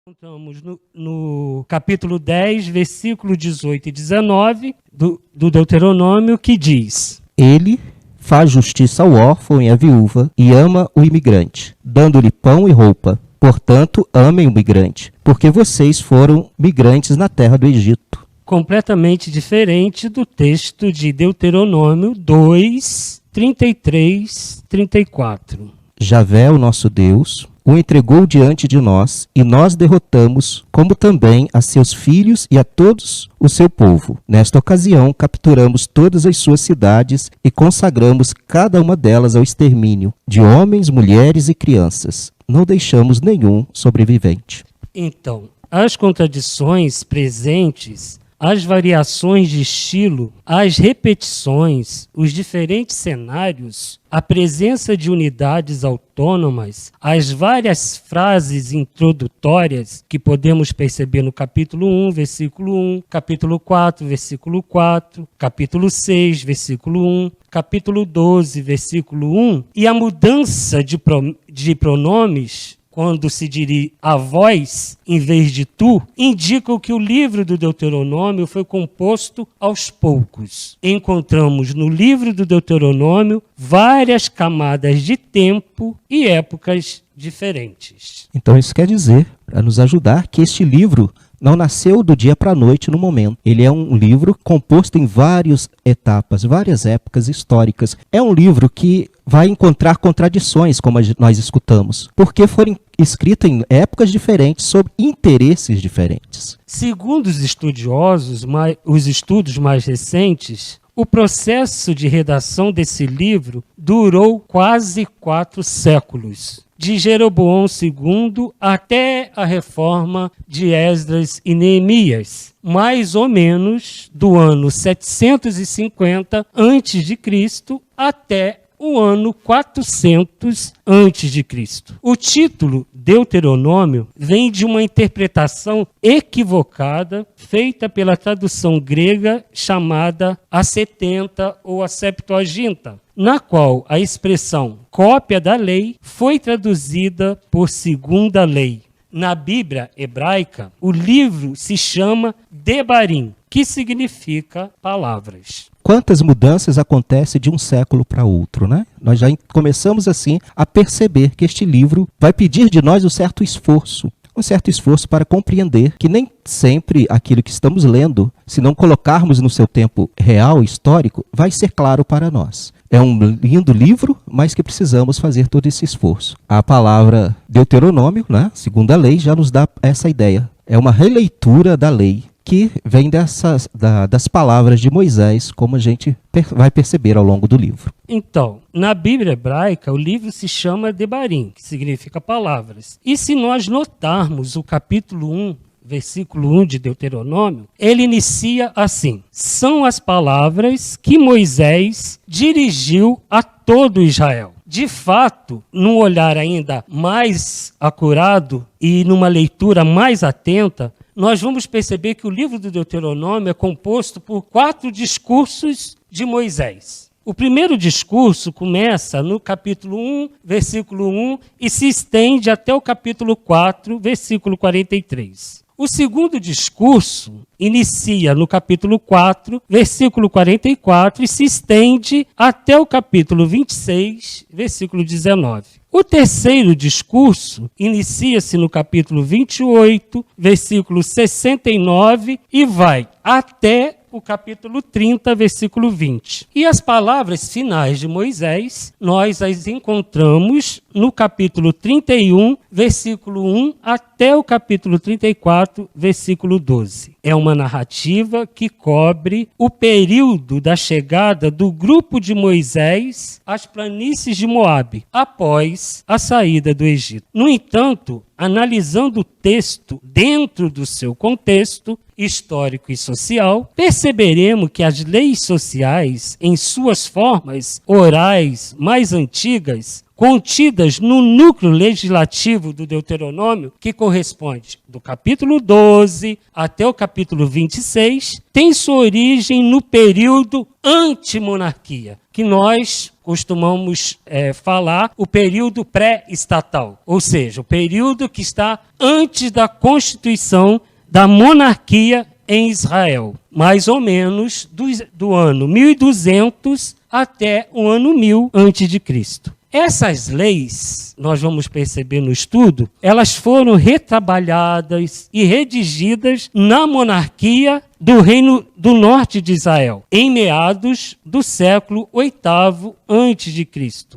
Encontramos no capítulo 10, versículo 18 e 19 do Deuteronômio, que diz: Ele faz justiça ao órfão e à viúva e ama o imigrante, dando-lhe pão e roupa. Portanto, amem o migrante, porque vocês foram migrantes na terra do Egito. Completamente diferente do texto de Deuteronômio 2, 33, 34. Javé, o nosso Deus, o entregou diante de nós, e nós derrotamos, como também a seus filhos e a todos o seu povo. Nesta ocasião, capturamos todas as suas cidades e consagramos cada uma delas ao extermínio, de homens, mulheres e crianças. Não deixamos nenhum sobrevivente. Então, as contradições presentes, as variações de estilo, as repetições, os diferentes cenários, a presença de unidades autônomas, as várias frases introdutórias que podemos perceber no capítulo 1, versículo 1, capítulo 4, versículo 4, capítulo 6, versículo 1, capítulo 12, versículo 1, e a mudança de pronomes, quando se dirige a vós em vez de tu, indicam que o livro do Deuteronômio foi composto aos poucos. Encontramos no livro do Deuteronômio várias camadas de tempo e épocas diferentes. Então isso quer dizer, para nos ajudar, que este livro não nasceu do dia para a noite no momento. Ele é um livro composto em várias etapas, várias épocas históricas. É um livro que vai encontrar contradições, como nós escutamos, porque foram escritos em épocas diferentes, sob interesses diferentes. Segundo os estudiosos, os estudos mais recentes, o processo de redação desse livro durou quase 4 séculos. De Jeroboão II até a reforma de Esdras e Neemias, mais ou menos do ano 750 a.C. até o ano 400 a.C. O título Deuteronômio vem de uma interpretação equivocada feita pela tradução grega chamada a 70 ou a Septuaginta, na qual a expressão cópia da lei foi traduzida por segunda lei. Na Bíblia hebraica, o livro se chama Debarim, que significa palavras. Quantas mudanças acontecem de um século para outro, né? Nós já começamos assim a perceber que este livro vai pedir de nós um certo esforço para compreender que nem sempre aquilo que estamos lendo, se não colocarmos no seu tempo real, histórico, vai ser claro para nós. É um lindo livro, mas que precisamos fazer todo esse esforço. A palavra Deuteronômio, né, segunda lei, já nos dá essa ideia. É uma releitura da lei, que vem das palavras de Moisés, como a gente vai perceber ao longo do livro. Então, na Bíblia hebraica, o livro se chama Debarim, que significa palavras. E se nós notarmos o capítulo 1, versículo 1 de Deuteronômio, ele inicia assim: são as palavras que Moisés dirigiu a todo Israel. De fato, num olhar ainda mais acurado e numa leitura mais atenta, nós vamos perceber que o livro do Deuteronômio é composto por 4 discursos de Moisés. O primeiro discurso começa no capítulo 1, versículo 1, e se estende até o capítulo 4, versículo 43. O segundo discurso inicia no capítulo 4, versículo 44, e se estende até o capítulo 26, versículo 19. O terceiro discurso inicia-se no capítulo 28, versículo 69, e vai até o capítulo 30, versículo 20. E as palavras finais de Moisés, nós as encontramos no capítulo 31, versículo 1, até o capítulo 34, versículo 12. É uma narrativa que cobre o período da chegada do grupo de Moisés às planícies de Moabe, após a saída do Egito. No entanto, analisando o texto dentro do seu contexto histórico e social, perceberemos que as leis sociais, em suas formas orais mais antigas, contidas no núcleo legislativo do Deuteronômio, que corresponde do capítulo 12 até o capítulo 26, tem sua origem no período antimonarquia, que nós costumamos falar o período pré-estatal, ou seja, o período que está antes da constituição da monarquia em Israel, mais ou menos do ano 1200 até o ano 1000 antes de Cristo. Essas leis, nós vamos perceber no estudo, elas foram retrabalhadas e redigidas na monarquia do Reino do Norte de Israel, em meados do século VIII a.C.,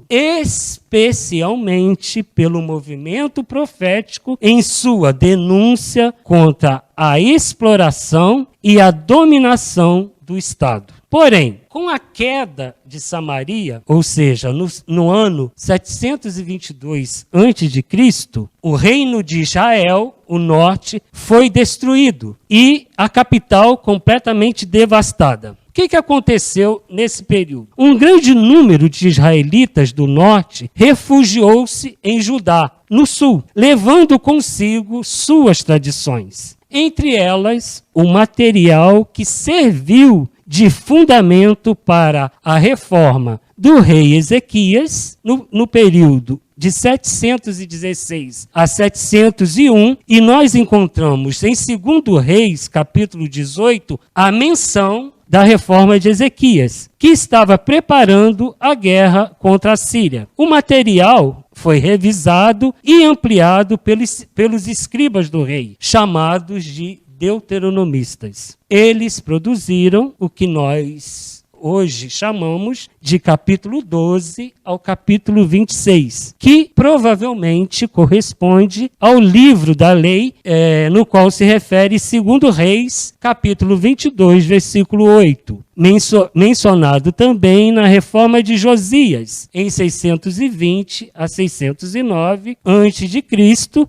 especialmente pelo movimento profético em sua denúncia contra a exploração e a dominação do Estado. Porém, com a queda de Samaria, ou seja, no ano 722 a.C., o reino de Israel, o norte, foi destruído e a capital completamente devastada. O que aconteceu nesse período? Um grande número de israelitas do norte refugiou-se em Judá, no sul, levando consigo suas tradições. Entre elas, o material que serviu de fundamento para a reforma do rei Ezequias, no período de 716 a 701, e nós encontramos em 2 Reis, capítulo 18, a menção da reforma de Ezequias, que estava preparando a guerra contra a Síria. O material foi revisado e ampliado pelos escribas do rei, chamados de deuteronomistas. Eles produziram o que nós hoje chamamos de capítulo 12 ao capítulo 26, que provavelmente corresponde ao livro da lei, no qual se refere 2 Reis, capítulo 22, versículo 8. Mencionado também na reforma de Josias, em 620 a 609 a.C.,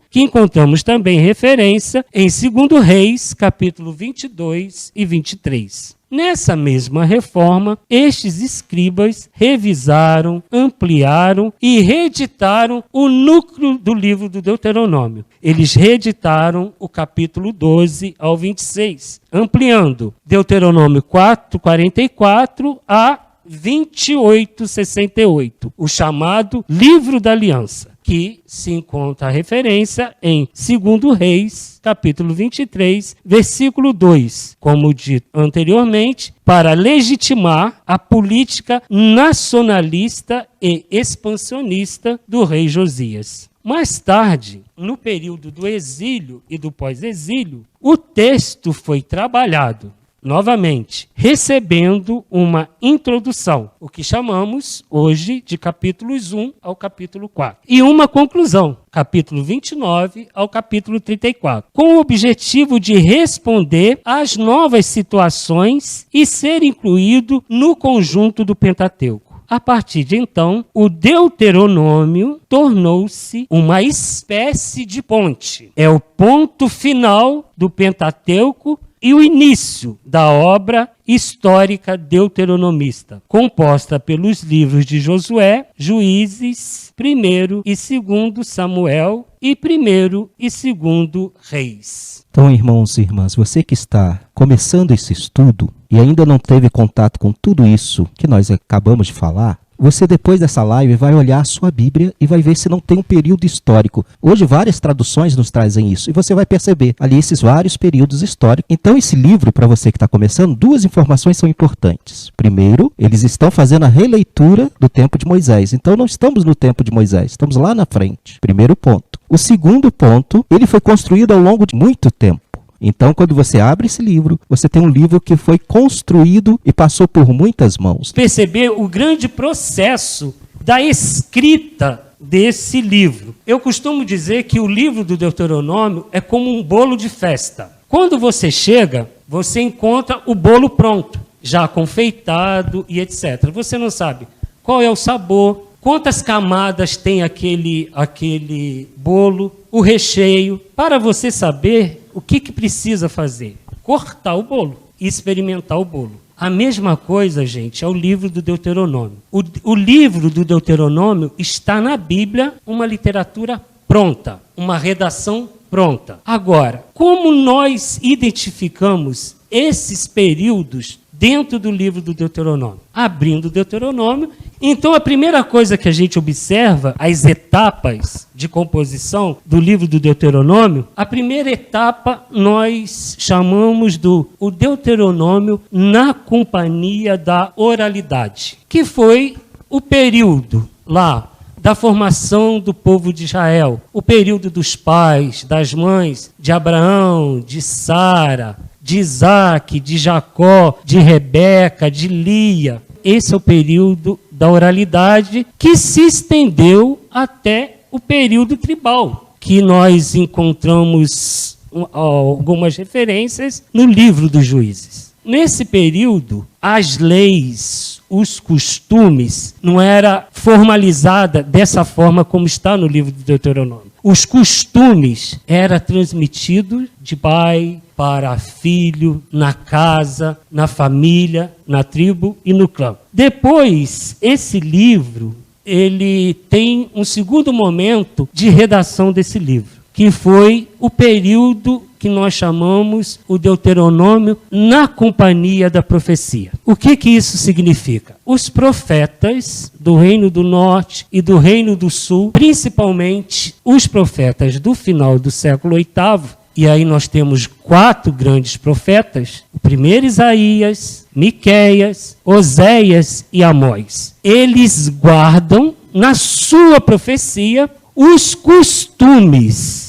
que encontramos também referência em 2 Reis, capítulo 22 e 23. Nessa mesma reforma, estes escribas revisaram, ampliaram e reeditaram o núcleo do livro do Deuteronômio. Eles reeditaram o capítulo 12 ao 26, ampliando Deuteronômio 4:44 a 28:68, o chamado Livro da Aliança, que se encontra a referência em 2 Reis, capítulo 23, versículo 2, como dito anteriormente, para legitimar a política nacionalista e expansionista do rei Josias. Mais tarde, no período do exílio e do pós-exílio, o texto foi trabalhado novamente, recebendo uma introdução, o que chamamos hoje de capítulos 1 ao capítulo 4. E uma conclusão, capítulo 29 ao capítulo 34, com o objetivo de responder às novas situações e ser incluído no conjunto do Pentateuco. A partir de então, o Deuteronômio tornou-se uma espécie de ponte. É o ponto final do Pentateuco e o início da obra histórica deuteronomista, composta pelos livros de Josué, Juízes, 1º e 2º Samuel e 1º e 2º Reis. Então, irmãos e irmãs, você que está começando esse estudo e ainda não teve contato com tudo isso que nós acabamos de falar, você depois dessa live vai olhar a sua Bíblia e vai ver se não tem um período histórico. Hoje várias traduções nos trazem isso e você vai perceber ali esses vários períodos históricos. Então esse livro, para você que está começando, 2 informações são importantes. Primeiro, eles estão fazendo a releitura do tempo de Moisés. Então não estamos no tempo de Moisés, estamos lá na frente. Primeiro ponto. O segundo ponto, ele foi construído ao longo de muito tempo. Então, quando você abre esse livro, você tem um livro que foi construído e passou por muitas mãos. Perceber o grande processo da escrita desse livro. Eu costumo dizer que o livro do Deuteronômio é como um bolo de festa. Quando você chega, você encontra o bolo pronto, já confeitado e etc. Você não sabe qual é o sabor, quantas camadas tem aquele bolo, o recheio. Para você saber o que precisa fazer, cortar o bolo e experimentar o bolo. A mesma coisa, gente, é o livro do Deuteronômio. O livro do Deuteronômio está na Bíblia, uma literatura pronta, uma redação pronta. Agora, como nós identificamos esses períodos dentro do livro do Deuteronômio? Abrindo o Deuteronômio, então a primeira coisa que a gente observa, as etapas de composição do livro do Deuteronômio, a primeira etapa nós chamamos o Deuteronômio na companhia da oralidade, que foi o período lá da formação do povo de Israel, o período dos pais, das mães, de Abraão, de Sara, de Isaac, de Jacó, de Rebeca, de Lia. Esse é o período da oralidade que se estendeu até o período tribal, que nós encontramos algumas referências no livro dos Juízes. Nesse período, as leis, os costumes, não era formalizada dessa forma como está no livro do Deuteronômio. Os costumes eram transmitidos de pai para filho, na casa, na família, na tribo e no clã. Depois, esse livro, ele tem um segundo momento de redação desse livro, que foi o período que nós chamamos o Deuteronômio na companhia da profecia. O que isso significa? Os profetas do Reino do Norte e do Reino do Sul, principalmente os profetas do final do século VIII, e aí nós temos 4 grandes profetas, o primeiro Isaías, Miqueias, Oséias e Amós. Eles guardam na sua profecia os costumes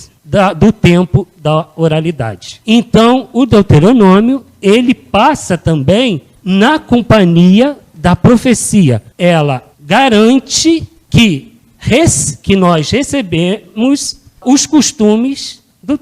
do tempo da oralidade. Então, o Deuteronômio, ele passa também na companhia da profecia. Ela garante que nós recebemos os costumes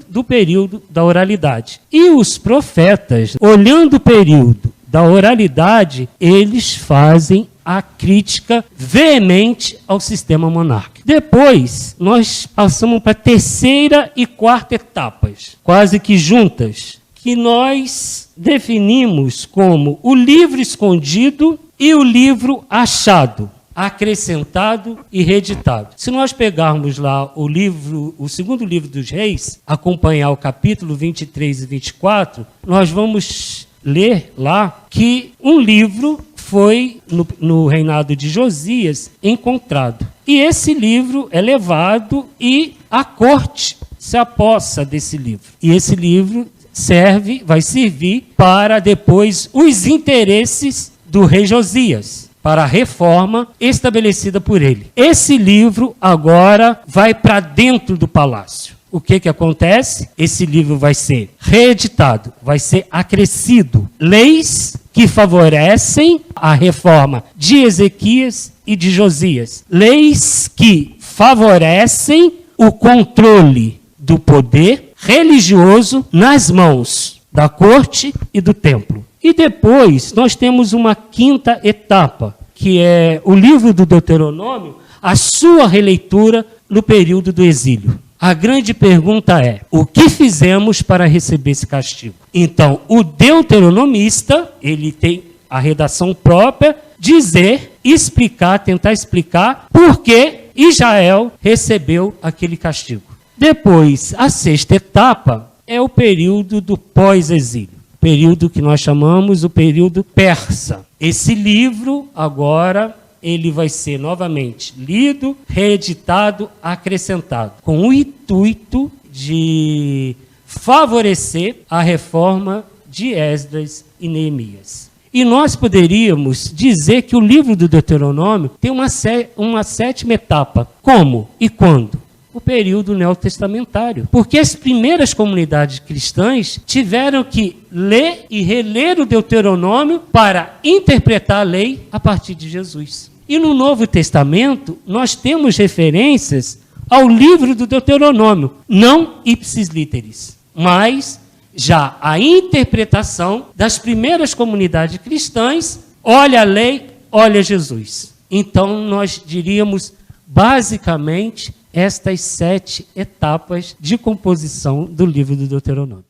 do período da oralidade. E os profetas, olhando o período da oralidade, eles fazem a crítica veemente ao sistema monárquico. Depois, nós passamos para a terceira e quarta etapas, quase que juntas, que nós definimos como o livro escondido e o livro achado, acrescentado e reeditado. Se nós pegarmos lá o segundo livro dos Reis, acompanhar o capítulo 23 e 24, nós vamos ler lá que um livro foi, no reinado de Josias, encontrado. E esse livro é levado e a corte se apossa desse livro. E esse livro vai servir para depois os interesses do rei Josias, para a reforma estabelecida por ele. Esse livro agora vai para dentro do palácio. O que acontece? Esse livro vai ser reeditado, vai ser acrescido. Leis que favorecem a reforma de Ezequias e de Josias. Leis que favorecem o controle do poder religioso nas mãos da corte e do templo. E depois nós temos uma quinta etapa, que é o livro do Deuteronômio, a sua releitura no período do exílio. A grande pergunta é, o que fizemos para receber esse castigo? Então, o deuteronomista, ele tem a redação própria, tentar explicar por que Israel recebeu aquele castigo. Depois, a sexta etapa é o período do pós-exílio, período que nós chamamos o período persa. Esse livro, agora, ele vai ser novamente lido, reeditado, acrescentado, com o intuito de favorecer a reforma de Esdras e Neemias. E nós poderíamos dizer que o livro do Deuteronômio tem uma sétima etapa. Como e quando? O período neotestamentário. Porque as primeiras comunidades cristãs tiveram que ler e reler o Deuteronômio para interpretar a lei a partir de Jesus. E no Novo Testamento, nós temos referências ao livro do Deuteronômio, não ipsis literis, mas já a interpretação das primeiras comunidades cristãs, olha a lei, olha Jesus. Então, nós diríamos, basicamente, estas 7 etapas de composição do livro do Deuteronômio.